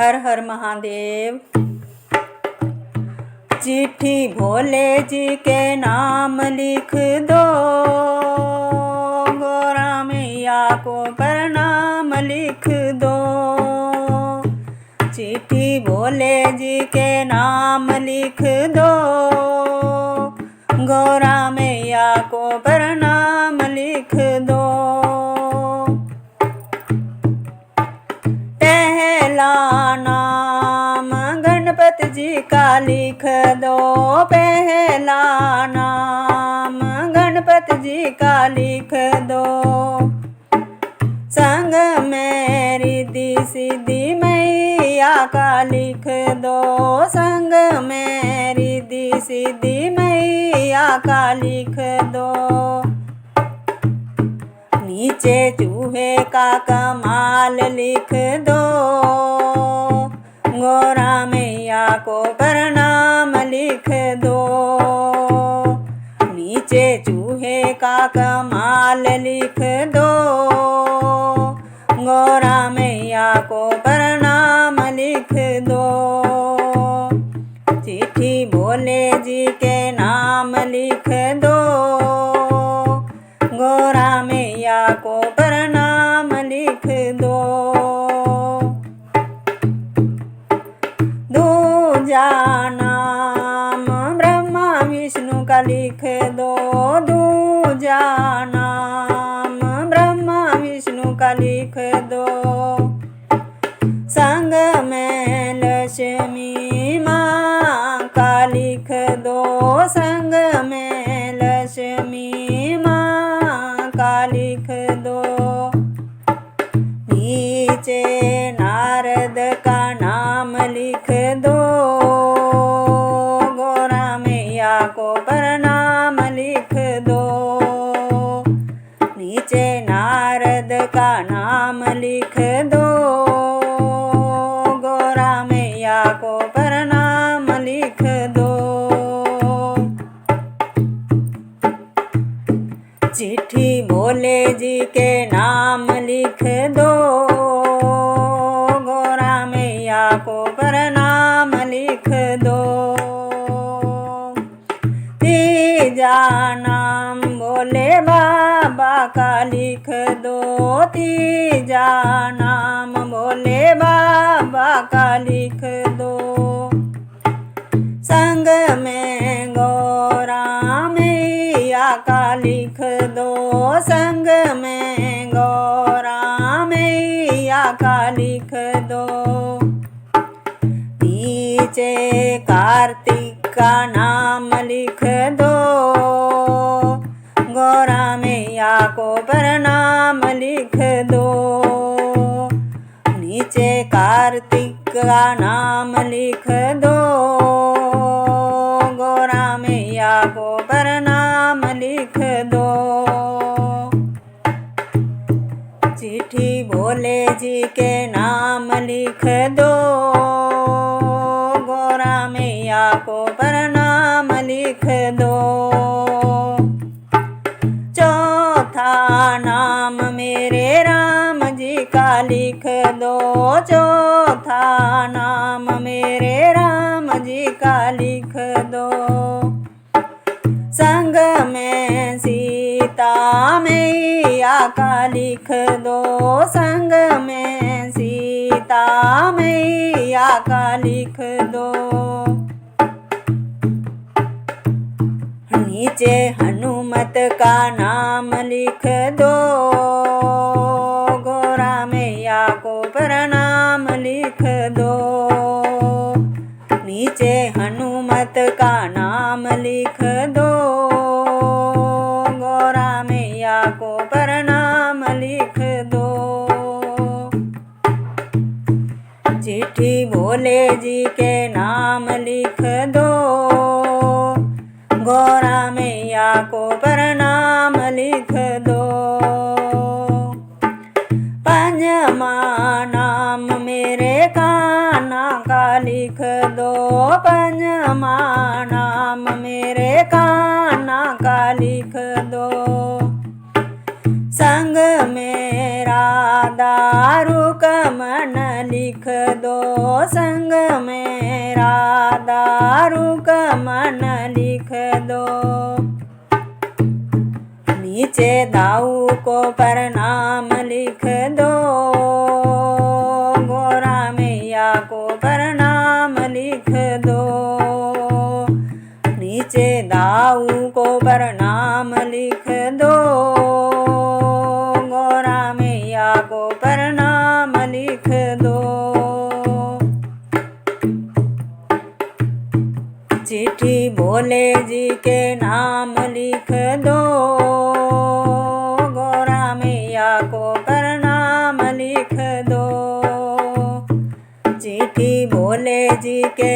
हर हर महादेव। चिट्ठी भोले जी के नाम लिख दो, गोरा मैया को प्रणाम लिख दो। चिट्ठी भोले जी के नाम लिख दो, गोरा मैया को प्रणाम लिख दो। पहला नाम गणपति जी का लिख दो, पहला नाम गणपति जी का लिख दो। संग में रिद्धि सिद्धि मैया का लिख दो, संग में रिद्धि सिद्धि मैया का लिख दो। नीचे चूहे का कमाल लिख दो, गोरा मैया को प्रणाम लिख दो। नीचे चूहे का कमाल लिख दो, गोरा मैया को प्रणाम लिख दो। चिट्ठी भोले जी के नाम लिख दो, गोरा मैया को प्रणाम लिख दो। दूजा नाम ब्रह्मा विष्णु का लिख दो, दूजा नाम ब्रह्मा विष्णु का लिख दो। संग में लक्ष्मी माँ का लिख दो, संग में लक्ष्मी माँ का लिख दो। नीचे नारद का नाम लिख दो, गोरा मैया को प्रणाम लिख दो। नीचे नारद का नाम लिख दो, गोरा मैया को प्रणाम लिख दो। चिट्ठी भोले जी के नाम लिख दो, गोरा मैया को प्रणाम लिख दो। तीजा नाम भोले बाबा का लिख दो, तीजा नाम भोले बाबा का लिख दो। संग में गोरा मैया का लिख दो, संग में गोरा मैया का लिख दो। नीचे कार्तिक का नाम लिख दो, गोरा मैया को प्रणाम लिख दो। नीचे कार्तिक का नाम लिख दो, गोरा मैया को प्रणाम लिख दो। चिट्ठी भोले जी के नाम लिख दो, गोरा मैया को प्रणाम लिख दो। चौथा नाम मेरे राम जी का लिख दो, चौथा नाम मेरे राम जी का लिख दो। संग में सीता मैया का लिख दो, संग में सीता मैया का लिख दो। नीचे हनुमत का नाम लिख दो, गोरा मैया को प्रणाम लिख दो। नीचे हनुमत का नाम लिख दो, गोरा मैया को प्रणाम लिख दो। चिट्ठी भोले जी के नाम लिख दो, गोरा मैया को प्रणाम लिख दो। पंजमा नाम मेरे कान्हा का लिख दो, पंजमा नाम मेरे कान्हा का लिख दो। संग में राधा रुकमन लिख दो, संग में राधा रुकमन लिख दो। नीचे दाऊ को प्रणाम लिख दो, गोरा मैया को प्रणाम लिख दो। नीचे दाऊ को प्रणाम लिख दो, गोरा मैया को प्रणाम लिख दो। चिट्ठी भोले जी के नाम लिख दो, गोरा मैया को प्रणाम लिख दो। चिट्ठी भोले जी के